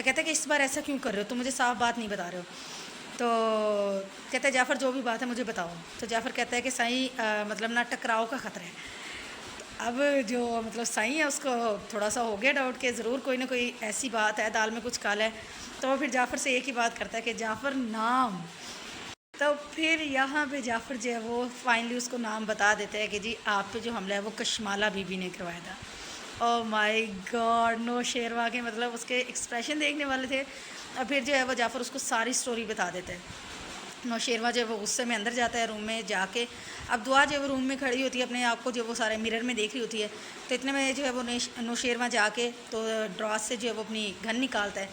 تو کہتا ہے کہ اس بار ایسا کیوں کر رہے ہو، تم مجھے صاف بات نہیں بتا رہے ہو. تو کہتا ہے جعفر جو بھی بات ہے مجھے بتاؤ. تو جعفر کہتا ہے کہ سائیں مطلب نہ ٹکراؤ کا خطرہ ہے. اب جو مطلب سائیں ہے اس کو تھوڑا سا ہو گیا ڈاؤٹ کہ ضرور کوئی نہ کوئی ایسی بات ہے، دال میں کچھ کالا ہے. تو وہ پھر جعفر سے ایک ہی بات کرتا ہے کہ جعفر نام. تو پھر یہاں پہ جعفر جو ہے وہ فائنلی اس کو نام بتا دیتا ہے کہ جی آپ پہ جو حملہ ہے وہ کشمالہ بی بی نے کروایا تھا. او مائی گاڈ، نو شیروا کے مطلب اس کے ایکسپریشن دیکھنے والے تھے. اور پھر جو ہے وہ جعفر اس کو ساری سٹوری بتا دیتا ہے. نو شیروا جو ہے وہ غصے میں اندر جاتا ہے روم میں جا کے. اب دعا جو ہے وہ روم میں کھڑی ہوتی ہے، اپنے آپ کو جو وہ سارے مرر میں دیکھ رہی ہوتی ہے. تو اتنے میں جو ہے وہ نو شیروا جا کے تو ڈراز سے جو ہے وہ اپنی گن نکالتا ہے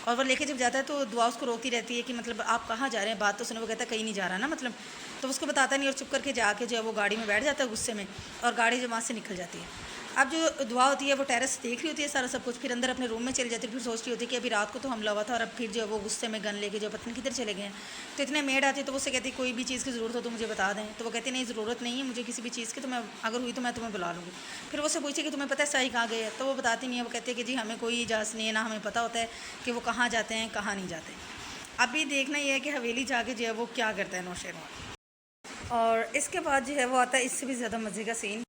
اور وہ لے کے جب جاتا ہے تو دعا اس کو روکتی رہتی ہے کہ مطلب آپ کہاں جا رہے ہیں، بات تو سنو. وہ کہتا ہے کہیں نہیں جا رہا نا مطلب. تو اس کو بتاتا نہیں اور چپ کر کے جا کے جو ہے وہ گاڑی میں بیٹھ جاتا ہے غصے میں، اور گاڑی جو وہاں سے نکل جاتی ہے. اب جو دعا ہوتی ہے وہ ٹیرس دیکھ رہی ہوتی ہے سارا سب کچھ، پھر اندر اپنے روم میں چلی جاتی ہے. پھر سوچتی ہوتی ہے کہ ابھی رات کو تو حملہ ہوا تھا اور اب پھر جو ہے وہ غصے میں گن لے کے جو پتہ نہیں کدھر چلے گئے ہیں. تو اتنے میڈ آتی ہے تو وہ سے کہتی ہے کوئی بھی چیز کی ضرورت ہو تو مجھے بتا دیں. تو وہ کہتی نہیں ضرورت نہیں ہے مجھے کسی بھی چیز کی، تو میں اگر ہوئی تو میں تمہیں بلا لوں گی. پھر وہ سے پوچھے کہ تمہیں پتہ ہے سائی کہاں گئے ہے؟ تو وہ بتاتی نہیں ہے. وہ کہتے ہیں کہ جی ہمیں کوئی اجازت نہیں ہے، نہ ہمیں پتہ ہوتا ہے کہ وہ کہاں جاتے ہیں کہاں نہیں جاتے. ابھی دیکھنا یہ ہے کہ حویلی جا کے جو ہے وہ کیا کرتا ہے نوشیروا. اور اس کے بعد جو ہے وہ آتا ہے اس سے بھی زیادہ مزے کا سین.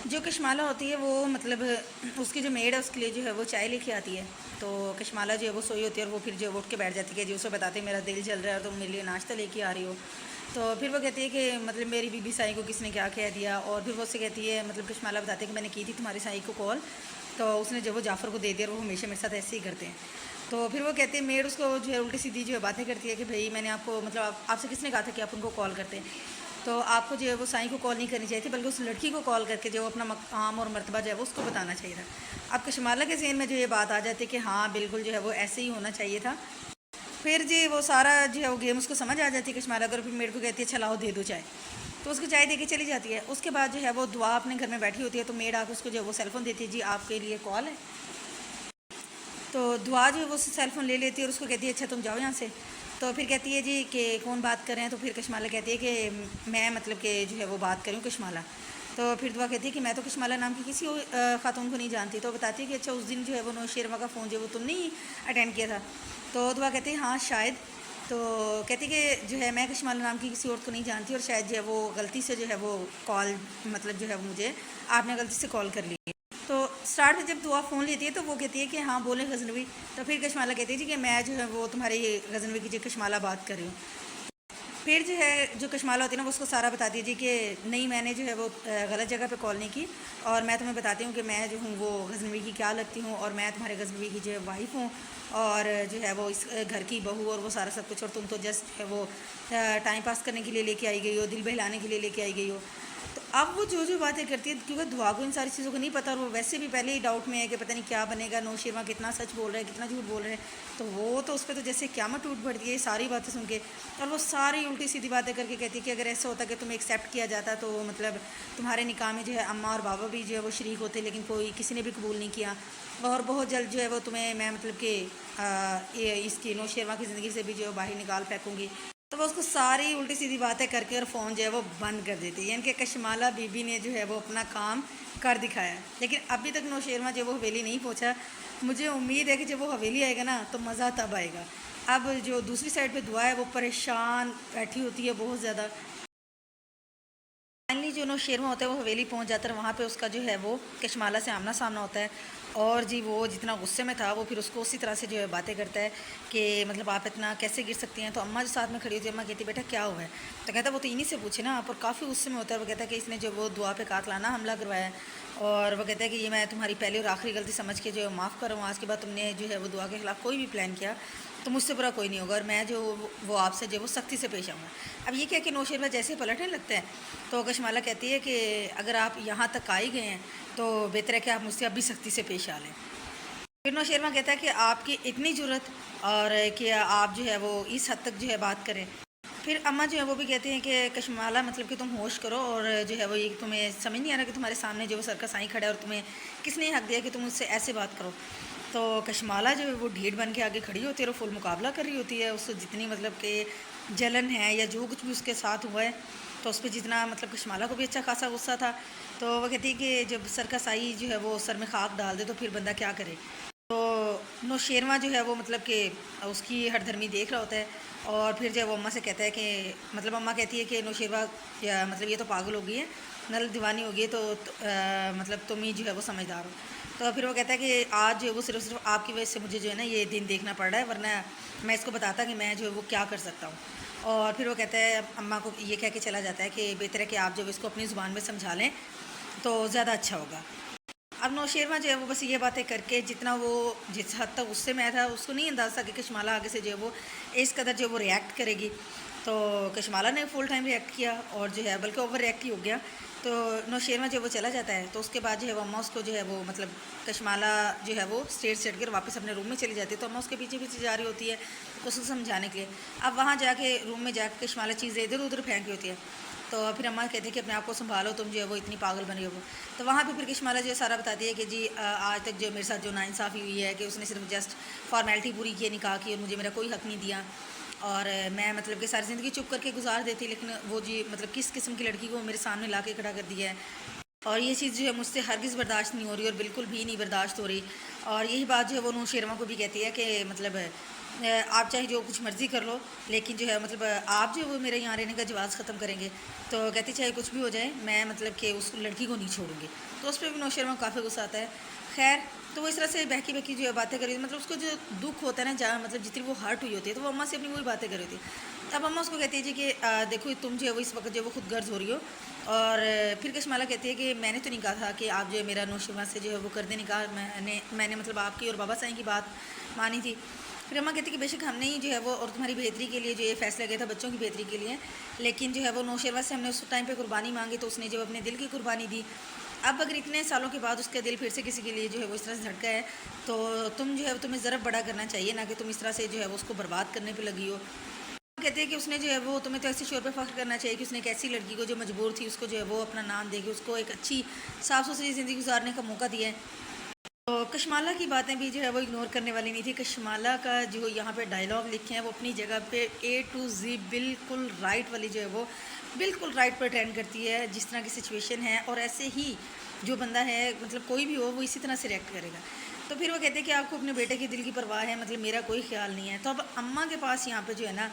جو کشمالہ ہوتی ہے وہ مطلب اس کی جو میڈ ہے اس کے لیے جو ہے وہ چائے لے کے آتی ہے. تو کشمالہ جو ہے وہ سوئی ہوتی ہے اور وہ پھر جو ہے اٹھ کے بیٹھ جاتی ہے. جو اسے بتاتے ہیں میرا دل جل رہا ہے اور تم میرے لیے ناشتہ لے کے آ رہی ہو. تو پھر وہ کہتی ہے کہ مطلب میری بی بی سائی کو کس نے کیا کہہ دیا. اور پھر وہ اسے کہتی ہے مطلب کشمالہ بتاتے ہیں کہ میں نے کی تھی تمہاری سائی کو کال، تو اس نے جو وہ جعفر کو دے دیا اور وہ ہمیشہ میرے ساتھ ایسے ہی کرتے ہیں. تو پھر وہ کہتے ہیں میڈ اس کو جو ہے الٹی سیدھی جو ہے باتیں کرتی ہے کہ بھائی میں نے آپ کو مطلب آپ سے کس نے کہا تھا کہ آپ ان کو کال کرتے ہیں. تو آپ کو جو ہے وہ سائیں کو کال نہیں کرنی چاہیے تھی بلکہ اس لڑکی کو کال کر کے جو اپنا مقام اور مرتبہ جو ہے وہ اس کو بتانا چاہیے تھا. اب کشمالہ کے ذہن میں جو یہ بات آ جاتی ہے کہ ہاں بالکل جو ہے وہ ایسے ہی ہونا چاہیے تھا. پھر جی وہ سارا جو ہے وہ گیم اس کو سمجھ آ جاتی ہے کشمالہ کو. پھر میڈ کو کہتی ہے چلاؤ دے دو چائے. تو اس کو چائے دے کے چلی جاتی ہے. اس کے بعد جو ہے وہ دعا اپنے گھر میں بیٹھی ہوتی ہے تو میڈ آ کے اس کو جو ہے وہ سیل فون دیتی ہے، جی آپ کے لیے کال ہے. تو دعا جو ہے وہ سیل فون لے لیتی ہے اور اس کو کہتی ہے اچھا تم جاؤ یہاں سے. تو پھر کہتی ہے جی کہ کون بات کر رہے ہیں. تو پھر کشمالہ کہتی ہے کہ میں مطلب کہ جو ہے وہ بات کروں کشمالہ. تو پھر دعا کہتی ہے کہ میں تو کشمالہ نام کی کسی خاتون کو نہیں جانتی. تو بتاتی ہے کہ اچھا اس دن جو ہے وہ نوشیروا کا فون جو ہے وہ تم نہیں اٹینڈ کیا تھا. تو دعا کہتی ہے ہاں شاید. تو کہتی کہ جو ہے میں کشمالہ نام کی کسی اور کو نہیں جانتی اور شاید جو ہے وہ غلطی سے جو ہے وہ کال مطلب جو ہے مجھے آپ نے غلطی سے کال کر لی ہے. تو اسٹارٹ میں جب دعا فون لیتی ہے تو وہ کہتی ہے کہ ہاں بولیں غزنوی. تو پھر کشمالہ کہتی ہے جی کہ میں جو ہے وہ تمہاری غزنوی کی جو کشمالہ بات کر رہی ہوں. پھر جو ہے جو کشمالہ ہوتی ہے نا وہ اس کو سارا بتا دیجیے کہ نہیں میں نے جو ہے وہ غلط جگہ پہ کال نہیں کی، اور میں تمہیں بتاتی ہوں کہ میں جو ہوں وہ غزنوی کی کیا لگتی ہوں، اور میں تمہارے غزنوی کی جو ہے وائف ہوں، اور جو ہے وہ اس گھر کی بہو اور وہ سارا سب کچھ، اور تم تو جسٹ وہ ٹائم پاس کرنے کے لیے لے کے آئی گئی ہو، دل بہلانے کے لیے لے کے آئی گئی ہو. تو اب وہ جو باتیں کرتی ہے کیونکہ دعا کو ان ساری چیزوں کو نہیں پتہ، اور وہ ویسے بھی پہلے ہی ڈاؤٹ میں ہے کہ پتہ نہیں کیا بنے گا، نوشیروا کتنا سچ بول رہے ہیں کتنا جھوٹ بول رہے ہیں. تو وہ تو اس پہ تو جیسے قیامت ٹوٹ پڑتی ہے یہ ساری باتیں سن کے. اور وہ ساری الٹی سیدھی باتیں کر کے کہتی ہے کہ اگر ایسا ہوتا کہ تمہیں ایکسیپٹ کیا جاتا تو مطلب تمہارے نکاح میں جو ہے اماں اور بابا بھی جو ہے وہ شریک ہوتے، لیکن کوئی کسی نے بھی قبول نہیں کیا، اور بہت جلد جو ہے وہ تمہیں میں مطلب کہ اس کی نوشیروا کی زندگی سے بھی جو ہے باہر نکال پھینکوں گی. تو وہ اس کو ساری الٹی سیدھی باتیں کر کے اور فون جو ہے وہ بند کر دیتی ہے. یعنی کہ کشمالہ بی بی نے جو ہے وہ اپنا کام کر دکھایا. لیکن ابھی تک نوشیروا جو وہ حویلی نہیں پہنچا. مجھے امید ہے کہ جب وہ حویلی آئے گا نا تو مزہ تب آئے گا. اب جو دوسری سائڈ پہ دعا ہے وہ پریشان بیٹھی ہوتی ہے بہت زیادہ. فائنلی جو نوشیروا ہوتا ہے وہ حویلی پہنچ جاتا ہے. وہاں پہ اس کا جو ہے وہ کشمالہ سے آمنا سامنا ہوتا ہے. اور جی وہ جتنا غصے میں تھا وہ پھر اس کو اسی طرح سے جو ہے باتیں کرتا ہے کہ مطلب آپ اتنا کیسے گر سکتی ہیں. تو اماں جو ساتھ میں کھڑی ہوتی ہے، اماں کہتی ہے بیٹا کیا ہوا ہے؟ تو کہتا ہے وہ تو انہیں سے پوچھے نا آپ. اور کافی غصے میں ہوتا ہے. وہ کہتا ہے کہ اس نے جو وہ دعا پہ قاتلانہ حملہ کروایا ہے، اور وہ کہتا ہے کہ یہ میں تمہاری پہلی اور آخری غلطی سمجھ کے جو ہے معاف کر رہا ہوں. آج کے بعد تم نے جو ہے وہ دعا کے خلاف کوئی بھی پلان کیا تو مجھ سے برا کوئی نہیں ہوگا، اور میں جو وہ آپ سے جو ہے وہ سختی سے پیش آؤں گا. اب یہ کیا کہ نوشیروا جیسے پلٹنے لگتا ہے تو کشمالہ کہتی ہے کہ اگر آپ یہاں تک آ ہی گئے ہیں تو بہتر ہے کہ آپ مجھ سے اب بھی سختی سے پیش آ لیں. پھر نوشیروا کہتا ہے کہ آپ کی اتنی جرت اور کہ آپ جو ہے وہ اس حد تک جو ہے بات کریں. پھر اماں جو ہے وہ بھی کہتے ہیں کہ کشمالہ مطلب کہ تم ہوش کرو، اور جو ہے وہ یہ تمہیں سمجھ نہیں آ رہا کہ تمہارے سامنے جو وہ سر کا سائیں کھڑا ہے اور تمہیں کس نے حق دیا کہ تم اس سے ایسے بات کرو. تو کشمالہ جو ہے وہ ڈھیڑ بن کے آگے کھڑی ہوتی ہے اور فل مقابلہ کر رہی ہوتی ہے. اس سے جتنی مطلب کہ جلن ہے یا جو کچھ بھی اس کے ساتھ ہوا ہے تو اس پہ جتنا مطلب کشمالہ کو بھی اچھا خاصا غصہ تھا. تو وہ کہتی ہے کہ جب سر کا سائی جو ہے وہ سر میں خاک ڈال دے تو پھر بندہ کیا کرے. تو نوشیروان جو ہے وہ مطلب کہ اس کی ہر دھرمی دیکھ رہا ہوتا ہے، اور پھر جو ہے وہ اماں سے کہتا ہے کہ مطلب اماں کہتی ہے کہ نوشیروان یا مطلب یہ تو پاگل ہو گئی ہے، نل دیوانی ہو گئی ہے، تو مطلب تم ہی جو ہے وہ سمجھدار ہو۔ تو پھر وہ کہتا ہے کہ آج جو ہے وہ صرف آپ کی وجہ سے مجھے جو ہے نا یہ دن دیکھنا پڑ رہا ہے، ورنہ میں اس کو بتاتا کہ میں جو ہے وہ کیا کر سکتا ہوں۔ اور پھر وہ کہتا ہے اماں کو یہ کہہ کے چلا جاتا ہے کہ بہتر ہے کہ آپ جو ہے اس کو اپنی زبان میں سمجھا لیں تو زیادہ اچھا ہوگا۔ اب نوشیروان جو ہے وہ بس یہ باتیں کر کے جتنا وہ جس حد تک غصے میں آیا تھا اس کو نہیں اندازہ تھا کہ کشمالہ آگے سے جو ہے وہ اس قدر جو ہے وہ ریئیکٹ کرے گی، تو کشمالہ نے فل ٹائم ریئیکٹ کیا اور جو ہے بلکہ اوور ریئیکٹ ہی ہو گیا۔ تو نوشیروان جو ہے وہ چلا جاتا ہے، تو اس کے بعد جو ہے وہ اماں اس کو جو ہے وہ مطلب کشمالہ جو ہے وہ اسٹیج سے ہٹ کر واپس اپنے روم میں چلی جاتی ہے، تو اماں اس کے پیچھے پیچھے جا رہی ہوتی ہے اس کو سمجھانے کے لیے۔ اب وہاں جا کے روم میں جا کے کشمالہ چیزیں ادھر ادھر پھینک رہی ہوتی ہے، تو پھر اماں کہتی ہے کہ اپنے آپ کو سنبھالو، تم جو ہے وہ اتنی پاگل بن رہی ہو۔ تو وہاں پہ پھر کشمالہ جو ہے سارا بتاتی ہے کہ جی آج تک جو میرے ساتھ جو ناانصافی ہوئی ہے کہ اس نے صرف جسٹ فارمیلٹی پوری کی ہے نکاح کی، اور مجھے میرا کوئی حق نہیں دیا، اور میں مطلب کہ ساری زندگی چپ کر کے گزار دیتی، لیکن وہ جی مطلب کس قسم کی لڑکی کو میرے سامنے لا کے کھڑا کر دیا ہے، اور یہ چیز جو ہے مجھ سے ہرگز برداشت نہیں ہو رہی اور بالکل بھی نہیں برداشت ہو رہی۔ اور یہی بات جو ہے وہ نوشیروان کو بھی کہتی ہے کہ مطلب آپ چاہے جو کچھ مرضی کر لو، لیکن جو ہے مطلب آپ جو وہ میرے یہاں رہنے کا جواز ختم کریں گے، تو کہتی چاہے کچھ بھی ہو جائے میں مطلب کہ اس لڑکی کو نہیں چھوڑوں گی۔ تو اس پہ بھی نوشیروان کو کافی غصہ آتا ہے۔ خیر تو وہ اس طرح سے بہکی بہکی جو ہے باتیں کر رہی تھی، مطلب اس کو جو دکھ ہوتا ہے نا جہاں مطلب جتنی وہ ہرٹ ہوئی ہوتی ہے، تو وہ اماں سے اپنی وہی باتیں کر رہی تھی۔ اب اماں اس کو کہتی ہے جی کہ دیکھو تم جو ہے وہ اس وقت جو ہے وہ خود غرض ہو رہی ہو، اور پھر کشمالہ کہتی ہے کہ میں نے تو نہیں کہا تھا کہ آپ جو ہے میرا نوشیروان سے جو ہے وہ کر دیں نکاح، میں نے مطلب آپ کی اور بابا سائیں کی بات مانی تھی۔ پھر اماں کہتی ہے کہ بے شک ہم نے ہی جو ہے وہ اور تمہاری بہتری کے لیے جو یہ فیصلہ کیا تھا، بچوں کی بہتری کے لیے، لیکن جو ہے وہ نوشیروان سے ہم نے اس ٹائم پہ قربانی مانگی تو اس نے جو اپنے دل کی قربانی دی۔ اب اگر اتنے سالوں کے بعد اس کا دل پھر سے کسی کے لیے جو ہے وہ اس طرح سے دھڑکا ہے، تو تم جو ہے تمہیں ضرب بڑا کرنا چاہیے، نہ کہ تم اس طرح سے جو ہے وہ اس کو برباد کرنے پہ لگی ہو۔ کہتے ہیں کہ اس نے جو ہے وہ تمہیں تو ایسی شور پہ فخر کرنا چاہیے کہ اس نے ایک ایسی لڑکی کو جو مجبور تھی اس کو جو ہے وہ اپنا نام دے کے اس کو ایک اچھی صاف ستھری زندگی گزارنے کا موقع دیا ہے۔ تو کشمالہ کی باتیں بھی جو ہے وہ اگنور کرنے والی نہیں تھی۔ کشمالہ کا جو یہاں پہ ڈائلاگ لکھے ہیں وہ اپنی جگہ پہ اے ٹو زی بالکل رائٹ والی جو ہے وہ بالکل رائٹ پر ٹرینڈ کرتی ہے، جس طرح کی سچویشن ہے، اور ایسے ہی جو بندہ ہے مطلب کوئی بھی ہو وہ اسی طرح سے ریئیکٹ کرے گا۔ تو پھر وہ کہتے ہیں کہ آپ کو اپنے بیٹے کے دل کی پرواہ ہے، مطلب میرا کوئی خیال نہیں ہے۔ تو اب اماں کے پاس یہاں پہ جو ہے نا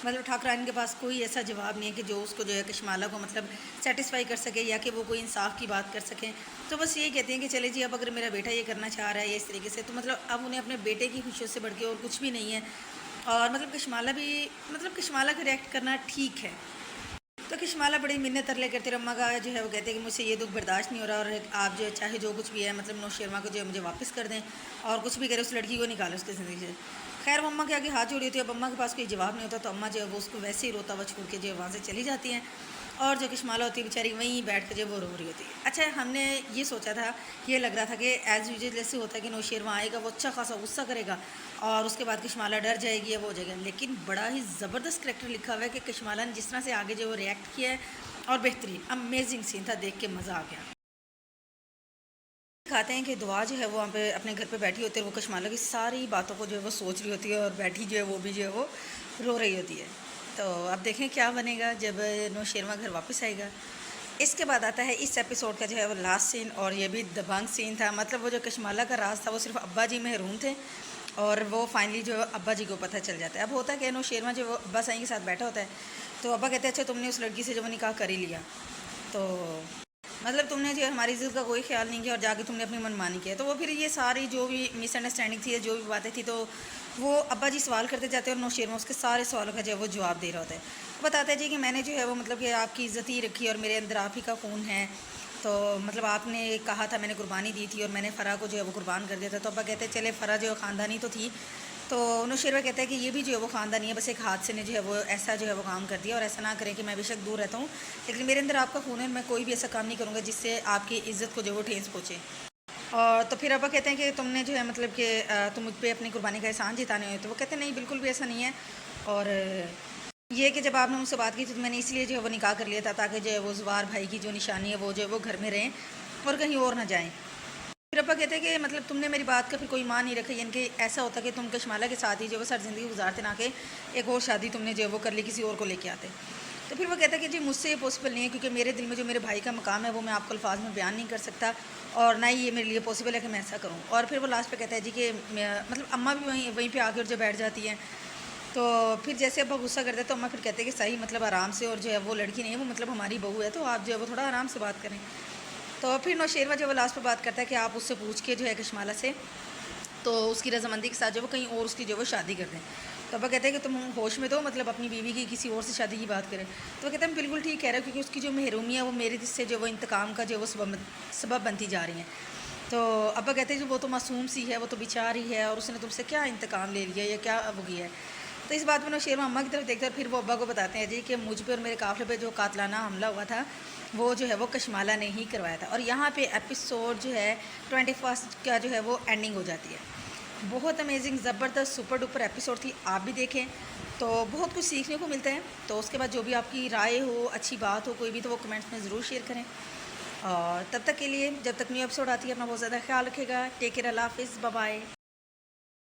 مطلب ٹھاکران کے پاس کوئی ایسا جواب نہیں ہے کہ جو اس کو جو ہے کشمالہ کو مطلب سیٹسفائی کر سکے یا کہ وہ کوئی انصاف کی بات کر سکیں۔ تو بس یہی کہتے ہیں کہ چلے جی اب اگر میرا بیٹا یہ کرنا چاہ رہا ہے اس طریقے سے، تو مطلب اب انہیں اپنے بیٹے کی خوشیوں سے بڑھ کے اور کچھ بھی نہیں ہے، اور مطلب کشمالہ کا ریئیکٹ کرنا ٹھیک ہے۔ تو کشمالہ بڑی منت ترلے کرتے رما کا جو ہے وہ کہتے ہیں کہ مجھ سے یہ دکھ برداشت نہیں ہو رہا، اور آپ جو ہے چاہے جو کچھ بھی ہے مطلب نوشیروان کو جو ہے مجھے واپس کر دیں، اور کچھ بھی کرے اس لڑکی کو نکالو اس کی زندگی سے۔ خیر وہ اماں کے آگے ہاتھ جوڑی ہوتی ہے، اب اماں کے پاس کوئی جواب نہیں ہوتا، تو اماں جو ہے وہ اس کو ویسے ہی روتا ہوا چھوڑ کے جو ہے وہاں سے چلی جاتی ہیں، اور جو کشمالہ ہوتی ہے بیچاری وہیں بیٹھ کے جو وہ رو رہی ہوتی ہے۔ اچھا ہم نے یہ سوچا تھا، یہ لگ رہا تھا کہ ایز یوزول جیسے ہوتا ہے کہ نوشیروان آئے گا وہ اچھا خاصا غصہ کرے گا اور اس کے بعد کشمالہ ڈر جائے گی یا وہ ہو جائے گا، لیکن بڑا ہی زبردست کریکٹر لکھا ہوا ہے کہ کشمالہ نے جس طرح سے آگے جو وہ ریئیکٹ کیا ہے، اور بہترین امیزنگ سین تھا، دیکھ کے مزہ آ گیا۔ دکھاتے ہیں کہ دعا جو ہے وہ وہاں پہ اپنے گھر پہ بیٹھی ہوتی ہے، وہ کشمالہ کی ساری باتوں کو جو ہے وہ سوچ رہی ہوتی ہے، اور بیٹھی جو ہے وہ بھی جو ہے وہ رو رہی ہوتی ہے۔ تو اب دیکھیں کیا بنے گا جب نوشیروان گھر واپس آئے گا۔ اس کے بعد آتا ہے اس ایپیسوڈ کا جو ہے وہ لاسٹ سین، اور یہ بھی دبنگ سین تھا، مطلب وہ جو کشمالہ کا راز تھا وہ صرف ابا جی محروم تھے، اور وہ فائنلی جو ابا جی کو پتہ چل جاتا ہے۔ اب ہوتا ہے کہ نوشیروان جو وہ ابا سائیں کے ساتھ بیٹھا ہوتا ہے، تو ابا کہتے ہیں اچھا تم نے اس لڑکی سے جو وہ نکاح کر ہی لیا، تو مطلب تم نے جو ہماری عزت کا کوئی خیال نہیں کیا اور جا کے تم نے اپنی منمانی کیا۔ تو وہ پھر یہ ساری جو بھی مس انڈرسٹینڈنگ تھی، جو بھی باتیں تھیں، تو وہ ابا جی سوال کرتے جاتے ہیں اور نوشیروان اس کے سارے سوالوں کا جو ہے وہ جواب دے رہا ہوتا ہے۔ بتاتا ہے جی کہ میں نے جو ہے وہ مطلب کہ آپ کی عزت ہی رکھی، اور میرے اندر آپ ہی کا خون ہے، تو مطلب آپ نے کہا تھا میں نے قربانی دی تھی اور میں نے فرح کو جو ہے وہ قربان کر دیا تھا۔ تو ابا کہتے ہیں چلے فرح جو ہے خاندانی تو تھی، تو نوشیروان کہتا ہے کہ یہ بھی جو ہے وہ خاندانی ہے، بس ایک حادثے نے جو ہے وہ ایسا جو ہے وہ کام کر دیا، اور ایسا نہ کریں کہ میں بے شک دور رہتا ہوں لیکن میرے اندر آپ کا خون ہے، میں کوئی بھی ایسا کام نہیں کروں گا جس سے آپ کی عزت کو جو وہ ٹھیس پہنچے۔ اور تو پھر ابا کہتے ہیں کہ تم نے جو ہے مطلب کہ تم مجھ پہ اپنی قربانی کا احسان جتانے ہوئے، تو وہ کہتے ہیں نہیں بالکل بھی ایسا نہیں ہے، اور یہ کہ جب آپ نے مجھ سے بات کی تھی تو میں نے اس لیے جو ہے وہ نکاح کر لیا تھا تاکہ جو ہے وہ زوار بھائی کی جو نشانی ہے وہ جو ہے وہ گھر میں رہیں اور کہیں اور نہ جائیں۔ پھر ابا کہتے ہیں کہ مطلب تم نے میری بات کا پھر کوئی مان نہیں رکھا، یعنی کہ ایسا ہوتا کہ تم کشمالہ کے ساتھ ہی جو ہے وہ ساری زندگی گزارتے، نہ کہ ایک اور شادی تم نے جو ہے وہ کر لی کسی اور کو لے کے آتے۔ تو پھر وہ کہتا ہے کہ جی مجھ سے یہ پاسبل نہیں ہے، کیونکہ میرے دل میں جو میرے بھائی کا مقام ہے وہ میں آپ کو الفاظ میں بیان نہیں کر سکتا، اور نہ ہی یہ میرے لیے پاسبل ہے کہ میں ایسا کروں۔ اور پھر وہ لاسٹ پہ کہتا ہے جی کہ مطلب اماں بھی وہیں پہ آ کے اور جو بیٹھ جاتی ہیں، تو پھر جیسے ابا غصہ کرتے ہیں تو اماں پھر کہتے ہیں کہ صحیح مطلب آرام سے، اور جو ہے وہ لڑکی نہیں ہے، وہ مطلب ہماری بہو ہے، تو آپ جو ہے وہ تھوڑا آرام سے بات کریں۔ تو پھر نوشیروہ جو وہ لاسٹ پہ بات کرتا ہے کہ آپ اس سے پوچھ کے جو ہے کشمالہ سے، تو اس کی رضامندی کے ساتھ جو وہ کہیں اور اس کی جو وہ شادی کر دیں۔ تو ابا کہتے ہیں کہ تم ہوش میں دو، مطلب اپنی بیوی کی کسی اور سے شادی کی بات کریں۔ تو وہ کہتے ہیں بالکل ٹھیک کہہ رہا ہے، کیونکہ اس کی جو محرومی ہے وہ میرے سے جو وہ انتقام کا جو وہ سبب بنتی جا رہی ہیں۔ تو ابا کہتے ہیں کہ وہ تو معصوم سی ہے، وہ تو بیچاری ہے، اور اس نے تم سے کیا انتقام لے لیا یا کیا وہ کیا ہے۔ تو اس بات میں نوشیروہ اماں کی طرف دیکھتے ہیں، پھر وہ ابا کو بتاتے ہیں جی کہ مجھ پہ اور میرے قافلے پہ جو قاتلانہ حملہ ہوا تھا وہ جو ہے وہ کشمالہ نے ہی کروایا تھا۔ اور یہاں پہ ایپیسوڈ جو ہے 21 کا جو ہے وہ اینڈنگ ہو جاتی ہے۔ بہت امیزنگ، زبردست، سپر ڈوپر ایپیسوڈ تھی، آپ بھی دیکھیں تو بہت کچھ سیکھنے کو ملتا ہے۔ تو اس کے بعد جو بھی آپ کی رائے ہو، اچھی بات ہو کوئی بھی، تو وہ کمنٹس میں ضرور شیئر کریں، اور تب تک کے لیے جب تک نیو ایپیسوڈ آتی ہے اپنا بہت زیادہ خیال رکھے گا۔ ٹیک کیئر، اللہ حافظ، بائے بائے۔